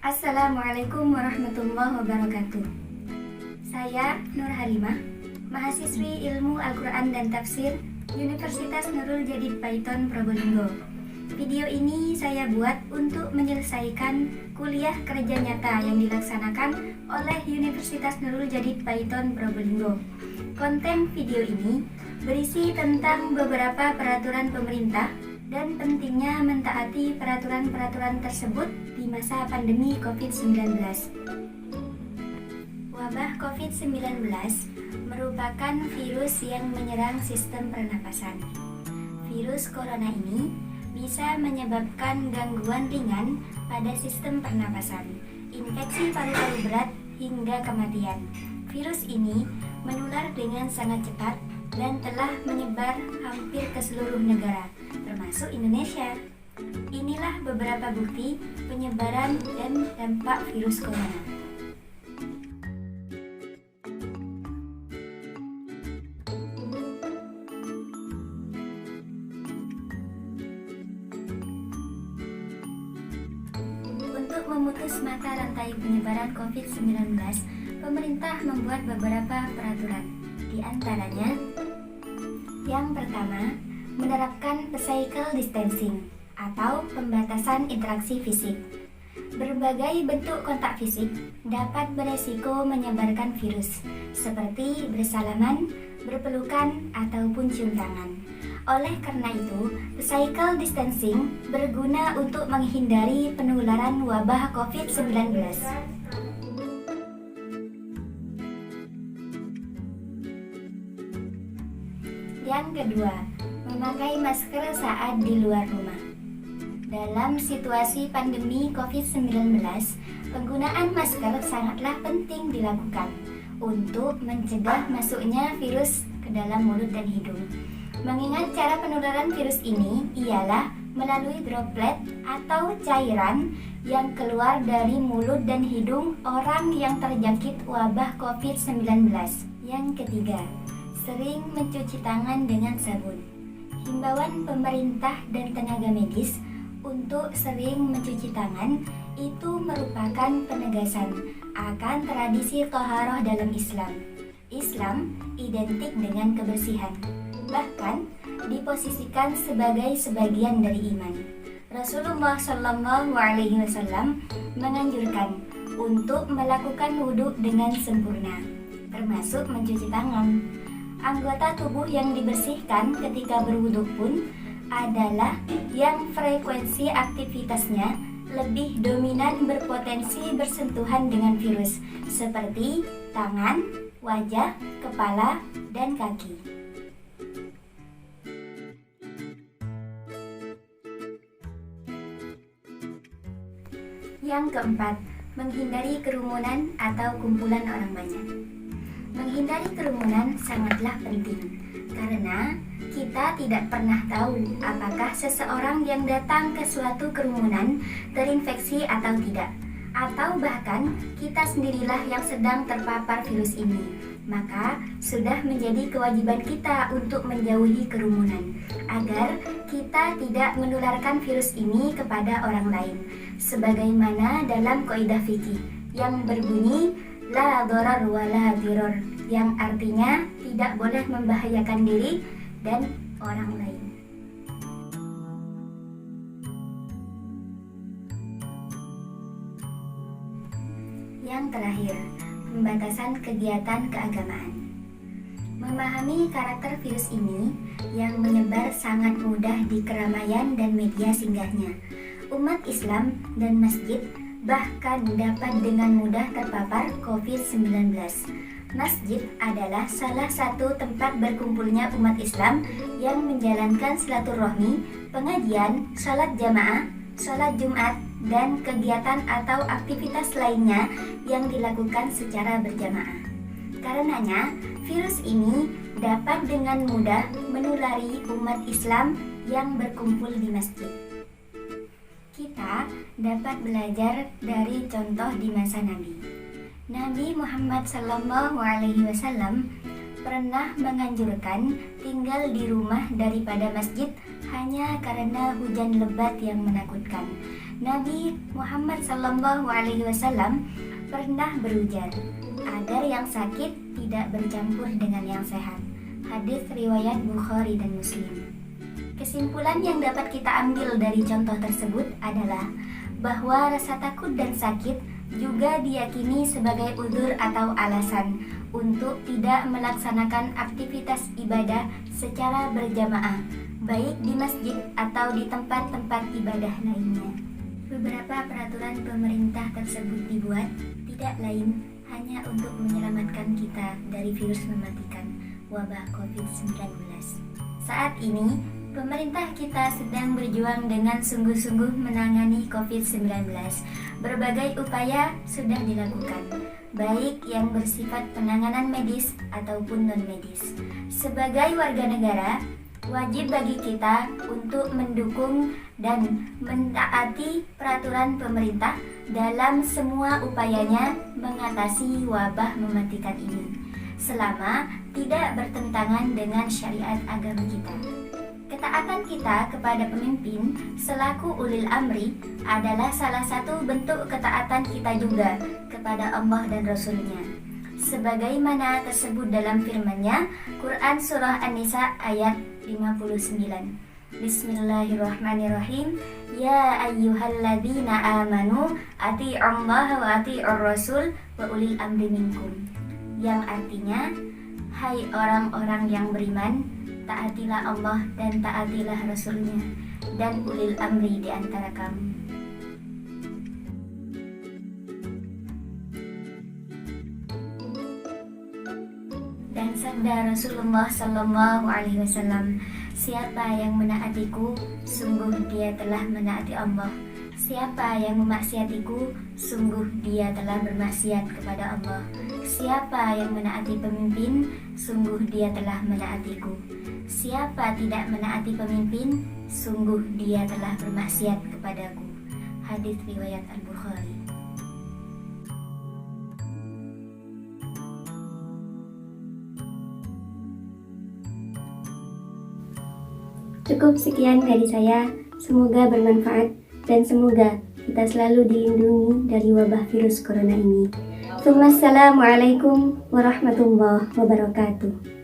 Assalamualaikum warahmatullahi wabarakatuh. Saya Nur Halimah, mahasiswi Ilmu Al-Quran dan Tafsir Universitas Nurul Jadid Paiton Probolinggo. Video ini saya buat untuk menyelesaikan kuliah kerja nyata yang dilaksanakan oleh Universitas Nurul Jadid Paiton Probolinggo. Konten video ini berisi tentang beberapa peraturan pemerintah dan pentingnya mentaati peraturan-peraturan tersebut di masa pandemi COVID-19. Wabah COVID-19 merupakan virus yang menyerang sistem pernapasan. Virus corona ini bisa menyebabkan gangguan ringan pada sistem pernapasan, infeksi paru-paru berat, hingga kematian. Virus ini menular dengan sangat cepat dan telah menyebar hampir ke seluruh negara, termasuk Indonesia. Inilah beberapa bukti penyebaran dan dampak virus corona. Untuk memutus mata rantai penyebaran COVID-19, pemerintah membuat beberapa peraturan. Di antaranya, yang pertama, menerapkan physical distancing atau pembatasan interaksi fisik. Berbagai bentuk kontak fisik dapat beresiko menyebarkan virus, seperti bersalaman, berpelukan, ataupun cium tangan. Oleh karena itu, physical distancing berguna untuk menghindari penularan wabah COVID-19. Yang kedua, memakai masker saat di luar rumah. Dalam situasi pandemi COVID-19, penggunaan masker sangatlah penting dilakukan untuk mencegah masuknya virus ke dalam mulut dan hidung. Mengingat cara penularan virus ini ialah melalui droplet atau cairan yang keluar dari mulut dan hidung orang yang terjangkit wabah COVID-19. Yang ketiga, sering mencuci tangan dengan sabun. Himbauan pemerintah dan tenaga medis untuk sering mencuci tangan itu merupakan penegasan akan tradisi thaharah dalam Islam. Islam identik dengan kebersihan, bahkan diposisikan sebagai sebagian dari iman. Rasulullah SAW menganjurkan untuk melakukan wudhu dengan sempurna, termasuk mencuci tangan. Anggota tubuh yang dibersihkan ketika berwudu pun adalah yang frekuensi aktivitasnya lebih dominan berpotensi bersentuhan dengan virus, seperti tangan, wajah, kepala, dan kaki. Yang keempat, menghindari kerumunan atau kumpulan orang banyak. Menghindari kerumunan sangatlah penting, karena kita tidak pernah tahu apakah seseorang yang datang ke suatu kerumunan terinfeksi atau tidak, atau bahkan kita sendirilah yang sedang terpapar virus ini. Maka sudah menjadi kewajiban kita untuk menjauhi kerumunan, agar kita tidak menularkan virus ini kepada orang lain, sebagaimana dalam kaidah fikih yang berbunyi la dharar wa la diror, yang artinya tidak boleh membahayakan diri dan orang lain. Yang terakhir, pembatasan kegiatan keagamaan. Memahami karakter virus ini yang menyebar sangat mudah di keramaian dan media singgahnya. Umat Islam dan masjid bahkan dapat dengan mudah terpapar COVID-19. Masjid adalah salah satu tempat berkumpulnya umat Islam yang menjalankan silaturahmi, pengajian, salat jamaah, salat Jumat, dan kegiatan atau aktivitas lainnya yang dilakukan secara berjamaah. Karenanya, virus ini dapat dengan mudah menulari umat Islam yang berkumpul di masjid. Kita dapat belajar dari contoh di masa Nabi. Nabi Muhammad SAW pernah menganjurkan tinggal di rumah daripada masjid hanya karena hujan lebat yang menakutkan. Nabi Muhammad SAW pernah berujar, agar yang sakit tidak bercampur dengan yang sehat. Hadis riwayat Bukhari dan Muslim. Kesimpulan yang dapat kita ambil dari contoh tersebut adalah bahwa rasa takut dan sakit juga diyakini sebagai udzur atau alasan untuk tidak melaksanakan aktivitas ibadah secara berjamaah, baik di masjid atau di tempat-tempat ibadah lainnya. Beberapa peraturan pemerintah tersebut dibuat tidak lain hanya untuk menyelamatkan kita dari virus mematikan wabah COVID-19. Saat ini, pemerintah kita sedang berjuang dengan sungguh-sungguh menangani COVID-19. Berbagai upaya sudah dilakukan, baik yang bersifat penanganan medis ataupun non-medis. Sebagai warga negara, wajib bagi kita untuk mendukung dan mentaati peraturan pemerintah dalam semua upayanya mengatasi wabah mematikan ini, selama tidak bertentangan dengan syariat agama kita. Ketaatan kita kepada pemimpin selaku ulil amri adalah salah satu bentuk ketaatan kita juga kepada Allah dan Rasul-Nya. Sebagaimana tersebut dalam firman-Nya, Quran Surah An-Nisa ayat 59. Bismillahirrahmanirrahim. Ya ayyuhalladzina amanu ati'ullaha wa ati'ur rasul wa ulil amri minkum. Yang artinya, hai orang-orang yang beriman, taatilah Allah dan taatilah Rasul-Nya dan ulil amri di antara kamu. Dan sabda Rasulullah Sallallahu Alaihi Wasallam, siapa yang menaatiku, sungguh dia telah menaati Allah. Siapa yang memaksiatiku, sungguh dia telah bermaksiat kepada Allah. Siapa yang menaati pemimpin, sungguh dia telah menaatiku. Siapa tidak menaati pemimpin, sungguh dia telah bermaksiat kepadaku. Hadis riwayat Al-Bukhari. Cukup sekian dari saya, semoga bermanfaat dan semoga kita selalu dilindungi dari wabah virus corona ini. Assalamualaikum warahmatullahi wabarakatuh.